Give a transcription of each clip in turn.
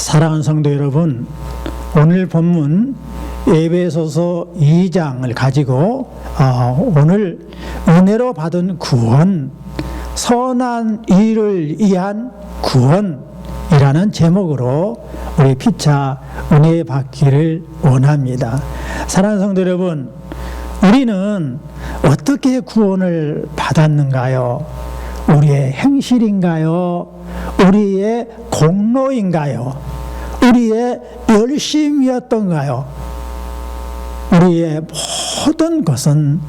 사랑하는 성도 여러분, 오늘 본문 에베소서 2장을 가지고 오늘 은혜로 받은 구원, 선한 일을 위한 구원이라는 제목으로 우리 피차 은혜 받기를 원합니다. 사랑하는 성도 여러분, 우리는 어떻게 구원을 받았는가요? 우리의 행실인가요? 우리의 공로인가요? 우리의 열심이었던가요? 우리의 모든 것은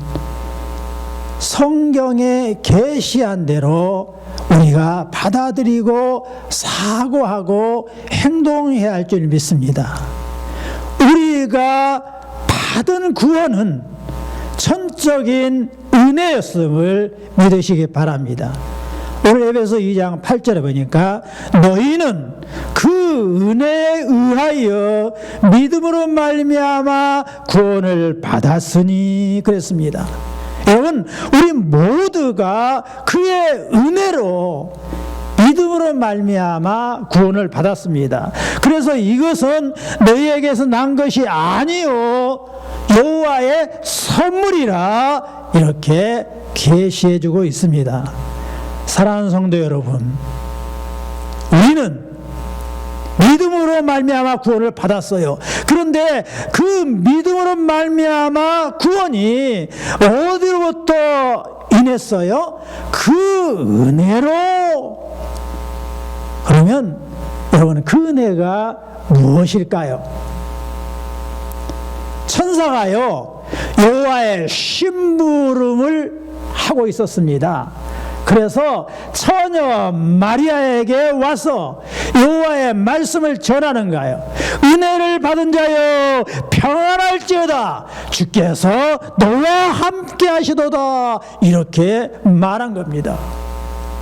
성경에 계시한 대로 우리가 받아들이고 사고하고 행동해야 할 줄 믿습니다. 우리가 받은 구원은 천적인 은혜였음을 믿으시기 바랍니다. 오늘 에베소 2장 8절에 보니까 너희는 그 은혜에 의하여 믿음으로 말미암아 구원을 받았으니 그랬습니다. 여러분, 우리 모두가 그의 은혜로 믿음으로 말미암아 구원을 받았습니다. 그래서 이것은 너희에게서 난 것이 아니요 여호와의 선물이라 이렇게 계시해 주고 있습니다. 사랑하는 성도 여러분, 우리는 믿음으로 말미암아 구원을 받았어요. 그런데 그 믿음으로 말미암아 구원이 어디로부터 인했어요? 그 은혜로. 그러면 여러분, 그 은혜가 무엇일까요? 천사가요 여호와의 심부름을 하고 있었습니다. 그래서 처녀 마리아에게 와서 여호와의 말씀을 전하는 거예요. 은혜를 받은 자여 평안할지어다, 주께서 너와 함께 하시도다, 이렇게 말한 겁니다.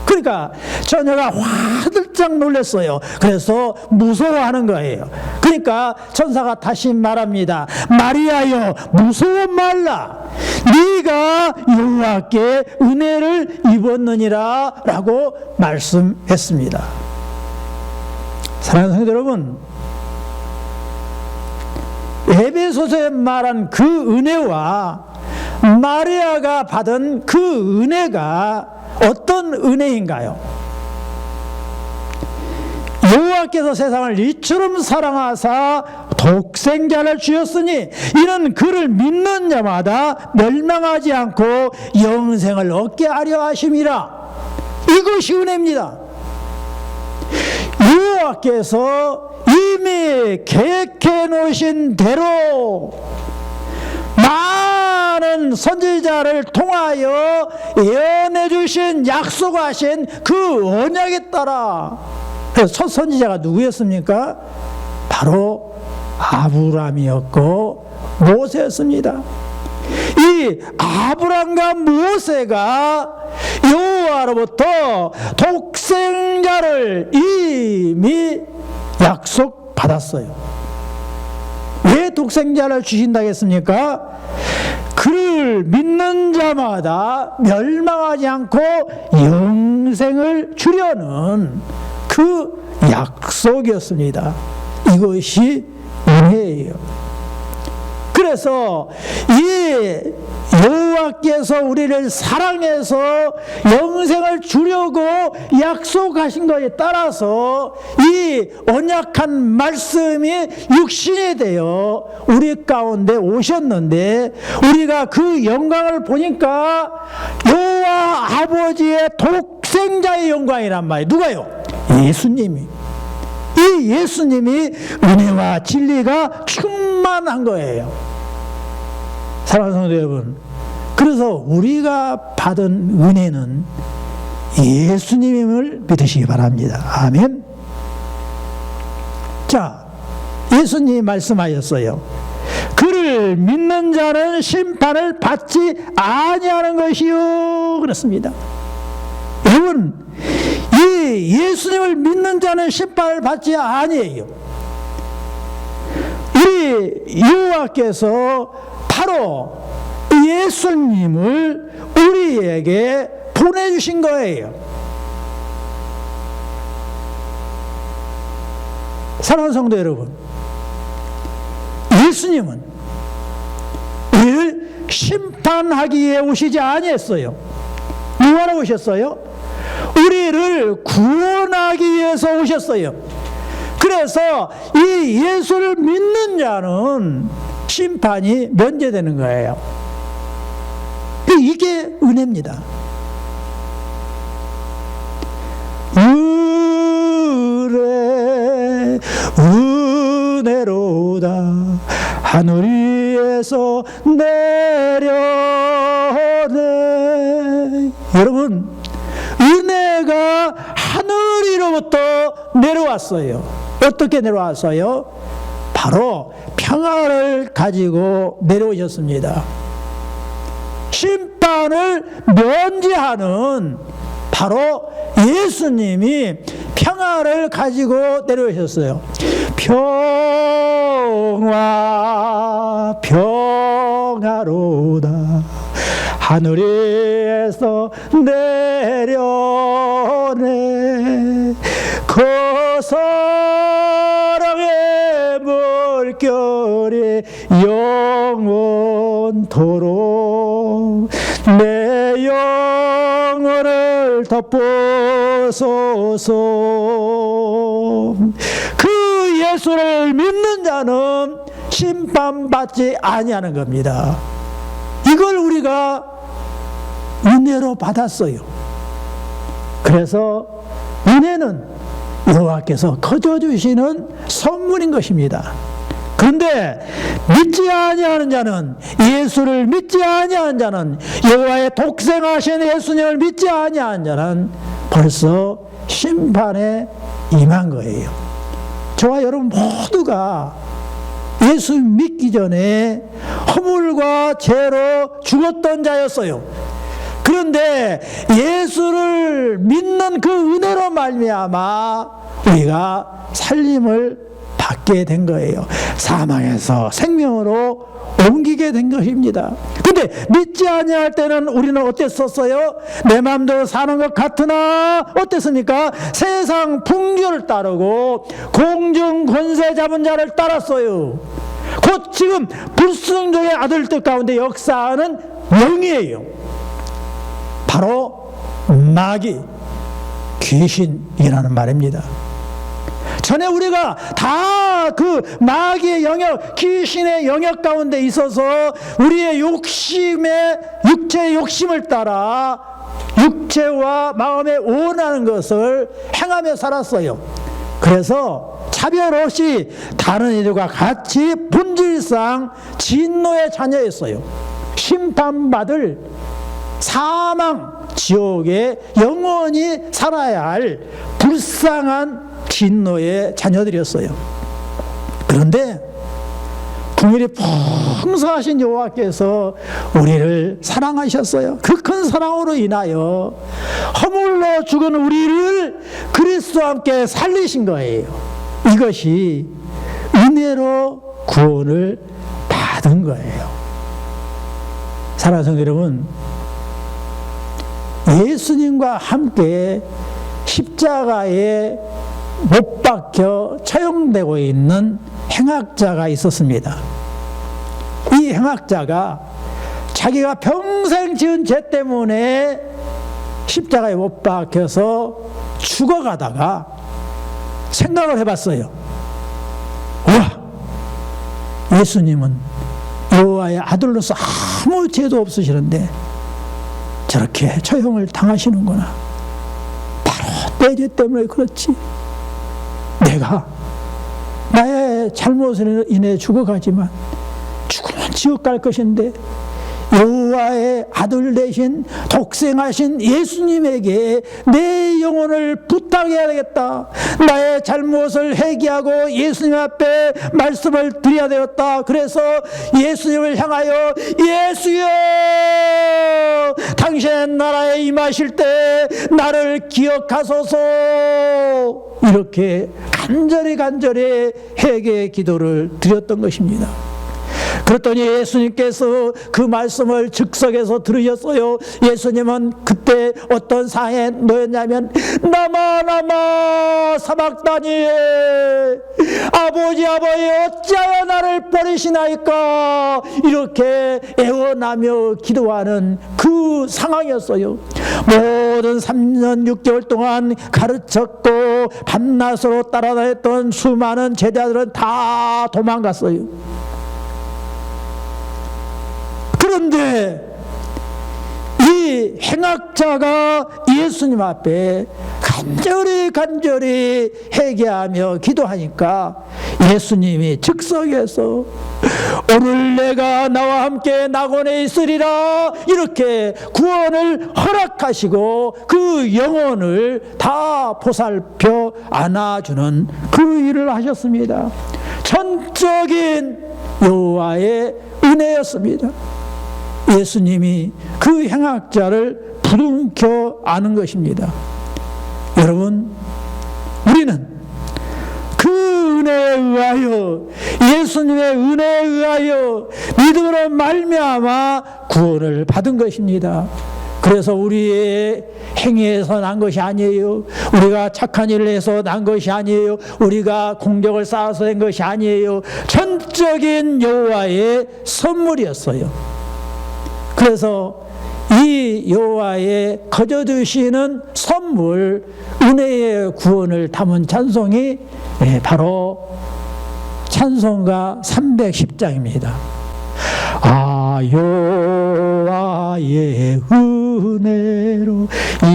그러니까 처녀가 화들짝 놀랐어요. 그래서 무서워하는 거예요. 그러니까 천사가 다시 말합니다. 마리아여, 무서워 말라. 네가 여호와께 은혜를 입었느니라 라고 말씀했습니다. 사랑하는 성도 여러분, 에베소서에 말한 그 은혜와 마리아가 받은 그 은혜가 어떤 은혜인가요? 여호와께서 세상을 이처럼 사랑하사 독생자를 주셨으니 이는 그를 믿는 자마다 멸망하지 않고 영생을 얻게 하려 하심이라. 이것이 은혜입니다. 여호와께서 이미 계획해 놓으신 대로 많은 선지자를 통하여 예언해 주신, 약속하신 그 언약에 따라, 그래서 첫 선지자가 누구였습니까? 바로 아브라함이었고 모세였습니다. 이 아브라함과 모세가 여호와로부터 독생자를 이미 약속받았어요. 왜 독생자를 주신다고 했습니까? 그를 믿는 자마다 멸망하지 않고 영생을 주려는 그 약속이었습니다. 이것이 은혜예요. 그래서 이 여호와께서 우리를 사랑해서 영생을 주려고 약속하신 것에 따라서 이 언약한 말씀이 육신이 되어 우리 가운데 오셨는데, 우리가 그 영광을 보니까 여호와 아버지의 독생자의 영광이란 말이에요. 누가요? 예수님이. 이 예수님이 은혜와 진리가 충만한 거예요. 사랑하는 성도 여러분, 그래서 우리가 받은 은혜는 예수님임을 믿으시기 바랍니다. 아멘. 자, 예수님이 말씀하셨어요. 그를 믿는 자는 심판을 받지 아니하는 것이요, 그렇습니다. 여러분, 이 예수님을 믿는 자는 심판을 받지 아니해요. 우리 여호와께서 바로 예수님을 우리에게 보내주신 거예요. 사랑하는 성도 여러분, 예수님은 우리를 심판하기 위해 오시지 아니했어요. 누구하러 오셨어요? 우리를 구원하기 위해서 오셨어요. 그래서 이 예수를 믿는 자는 심판이 면제되는 거예요. 이게 은혜입니다. 은혜로다 하늘 위에서 내려오네. 여러분, 은혜가 하늘 위로부터 내려왔어요. 어떻게 내려왔어요? 바로 평화를 가지고 내려오셨습니다. 심판을 면제하는 바로 예수님이 평화를 가지고 내려오셨어요. 평화로다 하늘 위에서 내려오네. 그 사랑의 물결이 영원토록 내 영혼을 덮어소서. 그 예수를 믿는 자는 심판받지 아니하는 겁니다. 이걸 우리가 은혜로 받았어요. 그래서 은혜는 여호와께서 거저주시는 선물인 것입니다. 그런데 믿지 아니하는 자는, 예수를 믿지 아니하는 자는, 여호와의 독생하신 예수님을 믿지 아니하는 자는 벌써 심판에 임한 거예요. 저와 여러분 모두가 예수 믿기 전에 허물과 죄로 죽었던 자였어요. 그런데 예수를 믿는 그 은혜로 말미암아 우리가 살림을 받게 된 거예요. 사망에서 생명으로 옮기게 된 것입니다. 근데 믿지 아니할 때는 우리는 어땠었어요? 내 마음대로 사는 것 같으나 어땠습니까? 세상 풍조를 따르고 공중 권세 잡은 자를 따랐어요. 곧 지금 불순종의 아들들 가운데 역사하는 영이에요. 바로 마귀, 귀신이라는 말입니다. 전에 우리가 다 그 마귀의 영역, 귀신의 영역 가운데 있어서 우리의 욕심의, 육체의 욕심을 따라 육체와 마음에 원하는 것을 행하며 살았어요. 그래서 차별 없이 다른 이들과 같이 본질상 진노의 자녀였어요. 심판받을 사망, 지옥에 영원히 살아야 할 불쌍한 진노의 자녀들이었어요. 그런데 긍휼이 풍성하신 여호와께서 우리를 사랑하셨어요. 그 큰 사랑으로 인하여 허물로 죽은 우리를 그리스도와 함께 살리신 거예요. 이것이 은혜로 구원을 받은 거예요. 사랑하는 성도 여러분, 예수님과 함께 십자가에 못 박혀 처형되고 있는 행악자가 있었습니다. 이 행악자가 자기가 평생 지은 죄 때문에 십자가에 못 박혀서 죽어가다가 생각을 해봤어요. 와, 예수님은 여호와의 아들로서 아무 죄도 없으시는데 저렇게 처형을 당하시는구나. 바로 내 죄 때문에 그렇지. 내가 나의 잘못으로 인해 죽어가지만 죽으면 지옥 갈 것인데 여호와의 아들 되신 독생하신 예수님에게 내 영혼을 부탁해야 되겠다. 나의 잘못을 회개하고 예수님 앞에 말씀을 드려야 되었다. 그래서 예수님을 향하여 예수여, 당신의 나라에 임하실 때 나를 기억하소서, 이렇게 간절히 회개의 기도를 드렸던 것입니다. 그랬더니 예수님께서 그 말씀을 즉석에서 들으셨어요. 예수님은 그때 어떤 상황에 놓였냐면 나마 사박다니, 아버지 어찌하여 나를 버리시나이까, 이렇게 애원하며 기도하는 그 상황이었어요. 모든 3년 6개월 동안 가르쳤고 밤낮으로 따라다녔던 수많은 제자들은 다 도망갔어요. 그런데 이 행악자가 예수님 앞에 간절히 회개하며 기도하니까 예수님이 즉석에서 오늘 내가 나와 함께 낙원에 있으리라, 이렇게 구원을 허락하시고 그 영혼을 다 보살펴 안아주는 그 일을 하셨습니다. 전적인 여호와의 은혜였습니다. 예수님이 그 행악자를 부둥켜 안은 것입니다. 여러분, 우리는 그 은혜에 의하여, 예수님의 은혜에 의하여 믿음으로 말미암아 구원을 받은 것입니다. 그래서 우리의 행위에서 난 것이 아니에요. 우리가 착한 일을 해서 난 것이 아니에요. 우리가 공적을 쌓아서 된 것이 아니에요. 전적인 여호와의 선물이었어요. 그래서 이 여호와의 거저 주시는 선물, 은혜의 구원을 담은 찬송이 바로 찬송가 310장입니다. 아, 여호와의 은혜로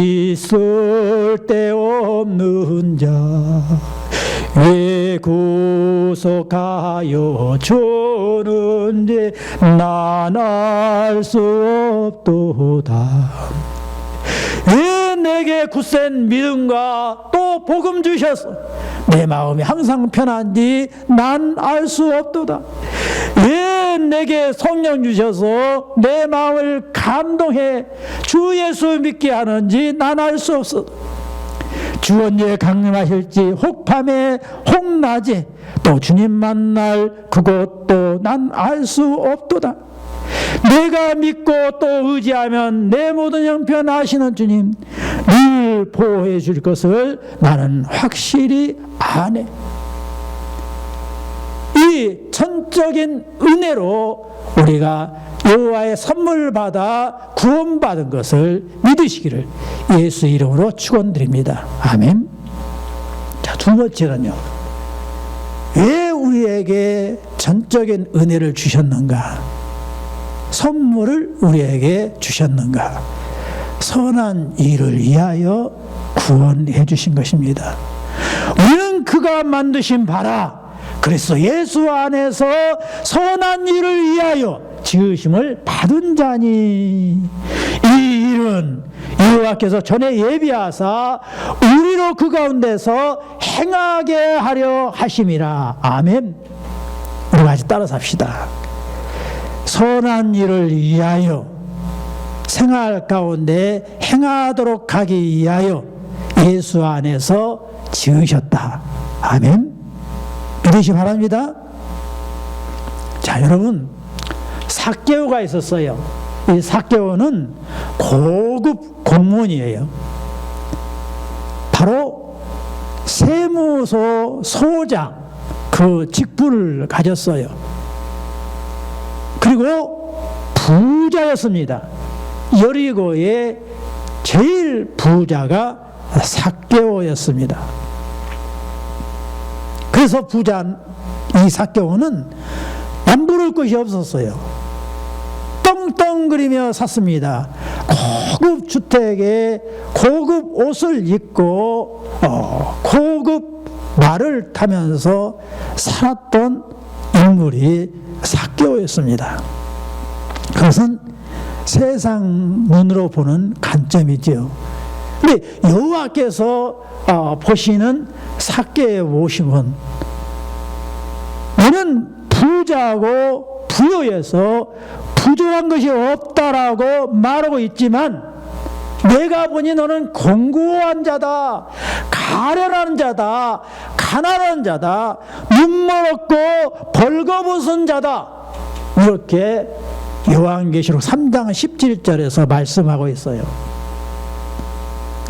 있을 데 없는 자, 왜 구속하여 주는지 난 알 수 없도다. 왜 내게 굳센 믿음과 또 복음 주셔서 내 마음이 항상 편한지 난 알 수 없도다. 왜 내게 성령 주셔서 내 마음을 감동해 주 예수 믿게 하는지 난 알 수 없어. 주 언제 강림하실지 혹밤에 혹낮에 또 주님 만날 그것도 난 알 수 없도다. 내가 믿고 또 의지하면 내 모든 형편 아시는 주님 늘 보호해 줄 것을 나는 확실히 아네. 이 전적인 은혜로 우리가 여호와의 선물 받아 구원받은 것을 믿으시기를 예수 이름으로 축원드립니다. 아멘. 자, 두 번째는요, 왜 우리에게 전적인 은혜를 주셨는가? 선물을 우리에게 주셨는가? 선한 일을 위하여 구원해 주신 것입니다. 우리는 그가 만드신 바라 그리스도 예수 안에서 선한 일을 위하여 지으심을 받은 자니, 이 일은 여호와께서 전에 예비하사 우리로 그 가운데서 행하게 하려 하심이라. 아멘. 우리 같이 따라서 합시다. 선한 일을 위하여 생활 가운데 행하도록 하기 위하여 예수 안에서 지으셨다. 아멘. 믿으시 바랍니다. 자, 여러분, 삭개오가 있었어요. 이 삭개오는 고급 공무원이에요. 바로 세무소 소장 그 직분을 가졌어요. 그리고 부자였습니다. 여리고의 제일 부자가 삭개오였습니다. 그래서 부자 이 삭개오는 남부를 것이 없었어요. 떵떵거리며 샀습니다. 고급 주택에 고급 옷을 입고 고급 말을 타면서 살았던 인물이 삭개오였습니다. 그것은 세상 눈으로 보는 관점이죠. 근데 여호와께서 보시는 삭개오의 모습은, 너는 부자고 부여해서 부족한 것이 없다라고 말하고 있지만 내가 보니 너는 공고한 자다, 가련한 자다, 가난한 자다, 눈멀었고 벌거벗은 자다, 이렇게 요한계시록 3장 17절에서 말씀하고 있어요.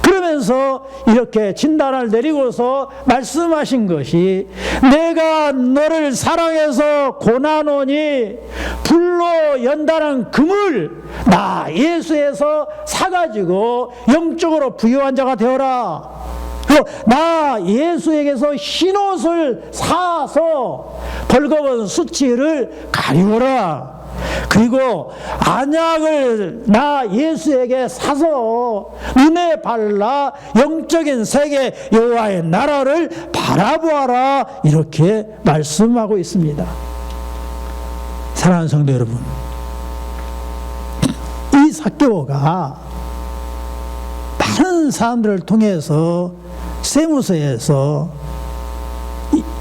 그러면서 그러면서 이렇게 진단을 내리고서 말씀하신 것이 내가 너를 사랑해서 고난오니 불로 연단한 금을 나 예수에서 사가지고 영적으로 부유한 자가 되어라. 나 예수에게서 흰옷을 사서 벌거벗은 수치를 가리워라. 그리고 안약을 나 예수에게 사서 눈에 발라 영적인 세계 여호와의 나라를 바라보아라. 이렇게 말씀하고 있습니다. 사랑하는 성도 여러분, 이 삭개오가 많은 사람들을 통해서 세무서에서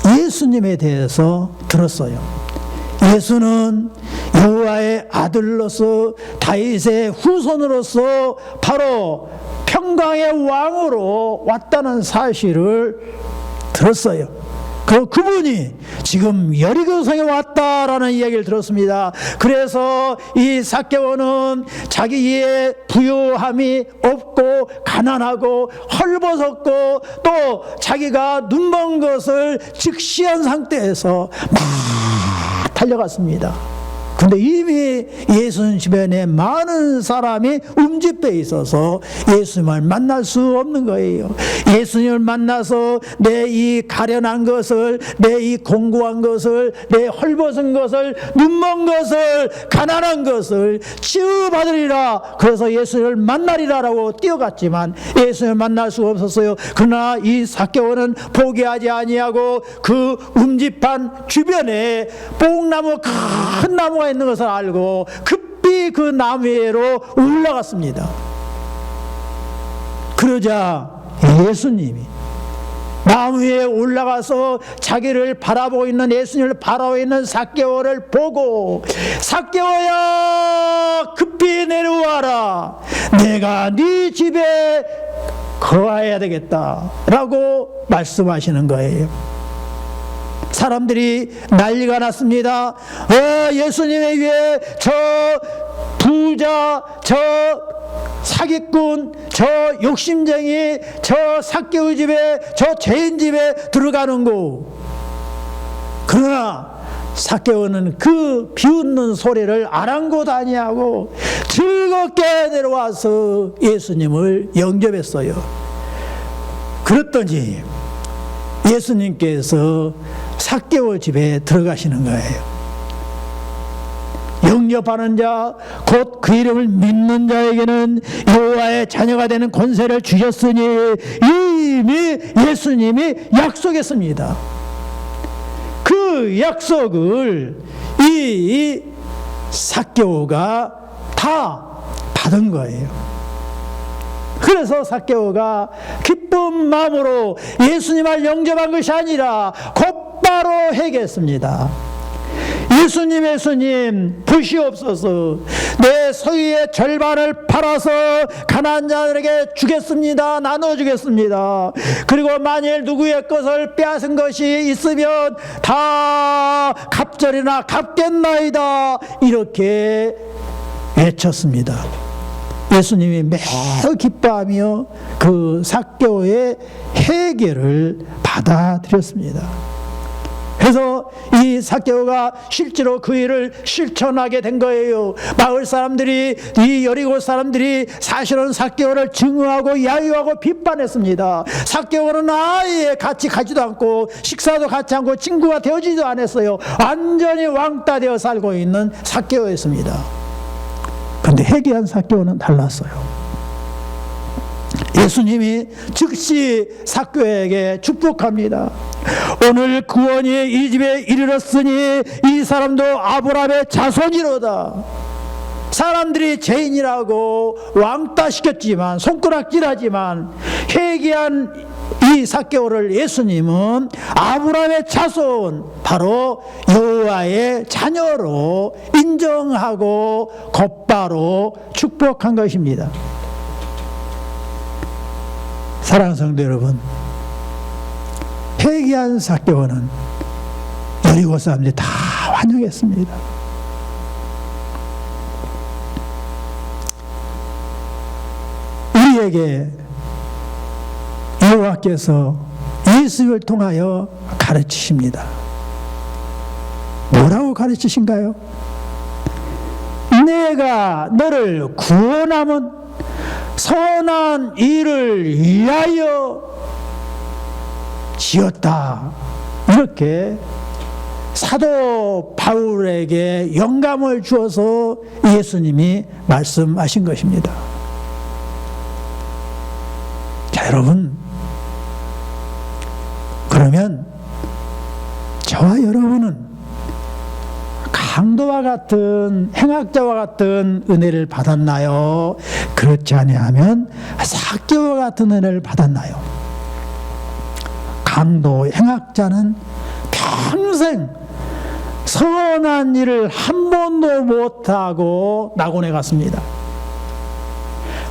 예수님에 대해서 들었어요. 예수는 여호와의 아들로서 다윗의 후손으로서 바로 평강의 왕으로 왔다는 사실을 들었어요. 그분이 지금 여리고성에 왔다라는 이야기를 들었습니다. 그래서 이 삭개오는 자기의 부유함이 없고 가난하고 헐벗었고 또 자기가 눈먼 것을 직시한 상태에서 막 달려갔습니다. 근데 이미 예수님 주변에 많은 사람이 움집해 있어서 예수님을 만날 수 없는 거예요. 예수님을 만나서 내 이 가련한 것을, 내 이 공고한 것을, 내 헐벗은 것을, 눈먼 것을, 가난한 것을 치유받으리라. 그래서 예수님을 만나리라라고 뛰어갔지만 예수님을 만날 수가 없었어요. 그러나 이 삭개오는 포기하지 아니하고 그 움집한 주변에 뽕나무, 큰 나무가 있는 것을 알고 급히 그 나무 위로 올라갔습니다. 그러자 예수님이 나무 위에 올라가서 자기를 바라보고 있는 예수님을 바라보고 있는 삭개오를 보고 삭개오야 급히 내려와라. 내가 네 집에 거해야 되겠다 라고 말씀하시는 거예요. 사람들이 난리가 났습니다. 예수님에 의해 저 부자, 저 사기꾼, 저 욕심쟁이, 저 삭개오 집에, 저 죄인 집에 들어가는 거. 그러나 삭개오는 그 비웃는 소리를 아랑곳 아니하고 즐겁게 내려와서 예수님을 영접했어요. 그랬더니 예수님께서 삭개오 집에 들어가시는 거예요. 영접하는 자, 곧 그 이름을 믿는 자에게는 여호와의 자녀가 되는 권세를 주셨으니 이미 예수님이 약속했습니다. 그 약속을 이 삭개오가 다 받은 거예요. 그래서 삭개오가 기쁜 마음으로 예수님을 영접한 것이 아니라 곧바로 회개했습니다. 예수님 보시옵소서. 내 소유의 절반을 팔아서 가난한 자들에게 주겠습니다. 나눠주겠습니다. 그리고 만일 누구의 것을 빼앗은 것이 있으면 다 갑절이나 갚겠나이다. 이렇게 외쳤습니다. 예수님이 매우 기뻐하며 그 삭개오의 회개를 받아들였습니다. 그래서 이 삭개오가 실제로 그 일을 실천하게 된 거예요. 마을 사람들이, 이 여리고 사람들이 사실은 삭개오를 증오하고 야유하고 비판했습니다. 삭개오는 아예 같이 가지도 않고 식사도 같이 하고 친구가 되어지도 않았어요. 완전히 왕따 되어 살고 있는 삭개오였습니다. 그런데 회개한 삭개오는 달랐어요. 예수님이 즉시 삭개오에게 축복합니다. 오늘 구원이 이 집에 이르렀으니 이 사람도 아브라함의 자손이로다. 사람들이 죄인이라고 왕따시켰지만, 손가락질하지만 회개한 이 삭개오를 예수님은 아브라함의 자손, 바로 여호와의 자녀로 인정하고 곧바로 축복한 것입니다. 사랑하는 성도 여러분, 회개한 삭개오는 여리고 사람들이 다 환영했습니다. 우리에게 여호와께서 예수를 통하여 가르치십니다. 뭐라고 가르치신가요? 내가 너를 구원함은 선한 일을 위하여 지었다. 이렇게 사도 바울에게 영감을 주어서 예수님이 말씀하신 것입니다. 자, 여러분, 그러면 저와 여러분은 강도와 같은 행악자와 같은 은혜를 받았나요? 그렇지 아니하면 삭개오와 같은 은혜를 받았나요? 강도, 행악자는 평생 선한 일을 한 번도 못하고 낙원에 갔습니다.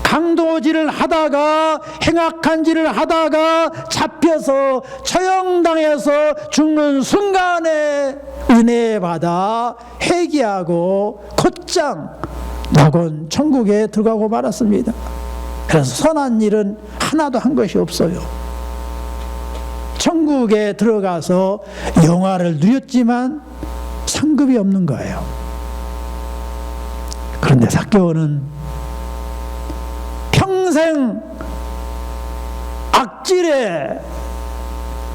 강도질을 하다가 행악한 짓을 하다가 잡혀서 처형당해서 죽는 순간에 은혜 받아 회개하고 곧장 낙원 천국에 들어가고 말았습니다. 그래서 선한 일은 하나도 한 것이 없어요. 천국에 들어가서 영화를 누렸지만 상급이 없는 거예요. 그런데 삭개오는 평생 악질의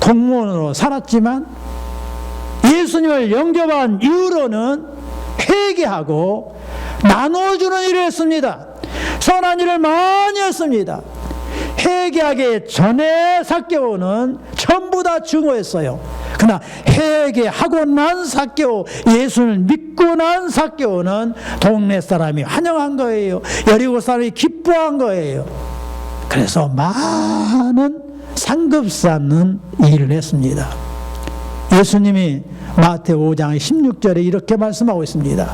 동문으로 살았지만 예수님을 영접한 이후로는 회개하고 나눠주는 일을 했습니다. 선한 일을 많이 했습니다. 회개하기 전에 삭개오는 전부 다 증오했어요. 그러나 회개하고 난 삭개오, 예수를 믿고 난 삭개오는 동네 사람이 환영한 거예요. 여리고 사람이 기뻐한 거예요. 그래서 많은 상급 쌓는 일을 했습니다. 예수님이 마태오 5장 16절에 이렇게 말씀하고 있습니다.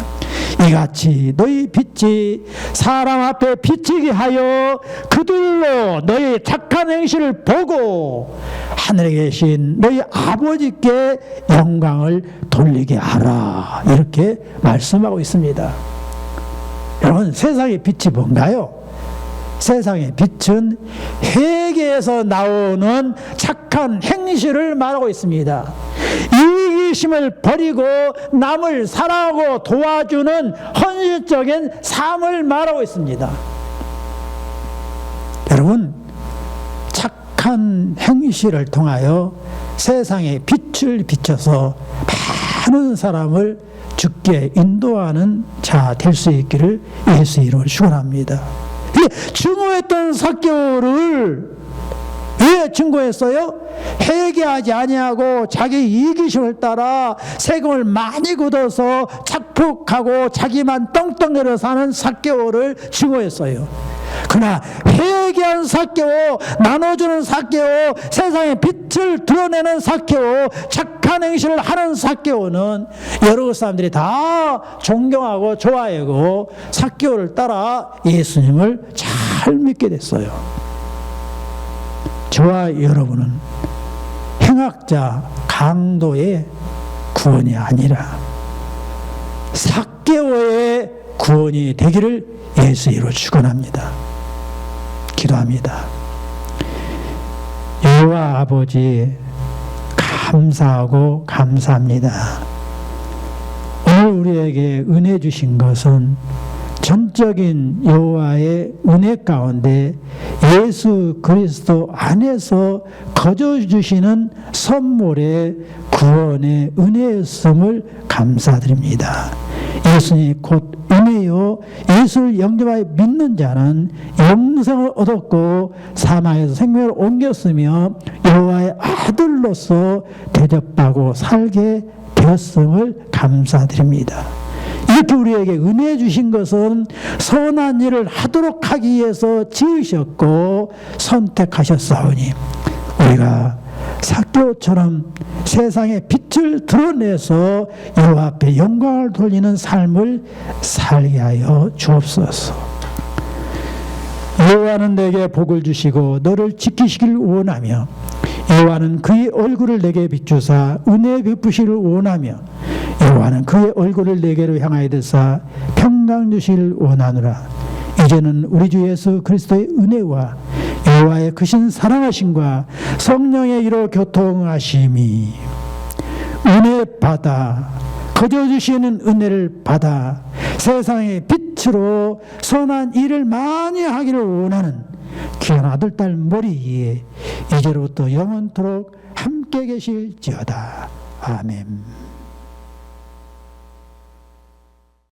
이같이 너희 빛이 사람 앞에 비치게 하여 그들로 너희 착한 행실을 보고 하늘에 계신 너희 아버지께 영광을 돌리게 하라. 이렇게 말씀하고 있습니다. 여러분, 세상의 빛이 뭔가요? 세상의 빛은 회개에서 나오는 착한 행실을 말하고 있습니다. 이기심을 버리고 남을 사랑하고 도와주는 헌신적인 삶을 말하고 있습니다. 여러분, 착한 행실을 통하여 세상의 빛을 비춰서 많은 사람을 주께 인도하는 자 될 수 있기를 예수 이름으로 축원합니다. 증오했던 삭개오를 왜 증거했어요? 회개하지 아니하고 자기 이기심을 따라 세금을 많이 걷어서 착복하고 자기만 떵떵거려 사는 삭개오를 증오했어요. 그러나 회개한 삭개오, 나눠주는 삭개오, 세상의 빛을 드러내는 삭개오, 착한 행실을 하는 삭개오는 여러 사람들이 다 존경하고 좋아하고 삭개오를 따라 예수님을 잘 믿게 됐어요. 저와 여러분은 행악자, 강도의 구원이 아니라 삭개오의 구원이 되기를 예수 이름으로 축원합니다. 기도합니다. 여호와 아버지, 감사하고 감사합니다. 오늘 우리에게 은혜 주신 것은 전적인 여호와의 은혜 가운데 예수 그리스도 안에서 거저 주시는 선물의 구원의 은혜였음을 감사드립니다. 예수님이 곧 은혜요, 예수를 영접하여 믿는 자는 영생을 얻었고 사망에서 생명을 옮겼으며 여호와의 아들로서 대접하고 살게 되었음을 감사드립니다. 이렇게 우리에게 은혜 주신 것은 선한 일을 하도록 하기 위해서 지으셨고 선택하셨사오니 우리가 삭개오처럼 세상의 빛을 드러내서 여호와 앞에 영광을 돌리는 삶을 살게 하여 주옵소서. 여호와는 내게 복을 주시고 너를 지키시기를 원하며 여호와는 그의 얼굴을 내게 비추사 은혜 베푸시기를 원하며 여호와는 그의 얼굴을 내게로 향하여 드사 평강 주시기를 원하노라. 이제는 우리 주 예수 그리스도의 은혜와 아버와의 크신 사랑하심과 성령의 이로 교통하심이 은혜 받아 거저 주시는 은혜를 받아 세상의 빛으로 선한 일을 많이 하기를 원하는 귀한 아들 딸 머리 위에 이제로부터 영원토록 함께 계실지어다. 아멘.